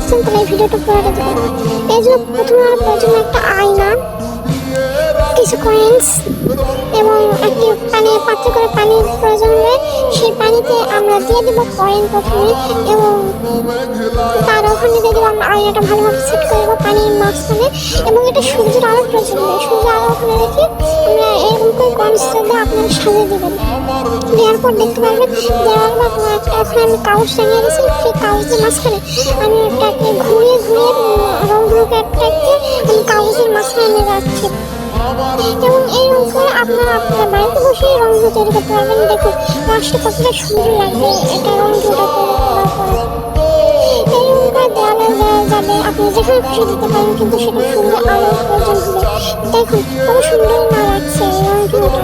দেখছেন তাহলে এই ভিডিওটা পুরোটা দেখবেন। এই জন্য প্রথমে আমার প্রয়োজন একটা আয়না, কিছু কয়েন্স এবং একটি পাত্র করে পানি প্রয়োজন হবে। সেই পানিতে আমরা দিয়ে দেবো কয়েন প্রথমে এবং তার ওখানে দিয়ে দেবো আমরা আয়নাটা ভালোভাবে সেট করে দেবো পানির মাঝখানে এবং এটা সূর্যের আলোর প্রয়োজন হবে। সূর্যের আলো ওখানে রেখে আমরা এরকম করে কয়েন্সটা দিয়ে আপনারা সাজিয়ে দেবেন। দেওয়ার পর দেখতে পারবেন দেওয়ার পর আপনার এখন আমি কাগজটা নিয়ে গেছি, সেই কাগজের মাঝখানে আমি একটাকে ঘুরিয়ে রংগুলোকে একটাকে আমি কাগজের মাঝখানে নিয়ে যাচ্ছি এবং এই রং করে আপনারা আপনার বাড়িতে বসে এই রংগুলো তৈরি করতে পারবেন। দেখুন লাস্টে কতটা সুন্দর লাগবে এটা রংগুলো করার পরে। এই রং করে দেওয়ালে দেওয়া যাবে, আপনি যেখানে খুশি দিতে পারেন, কিন্তু সেটা সুন্দর আলোর প্রয়োজন হবে। দেখুন কত সুন্দর না লাগছে এই রংগুলোটা।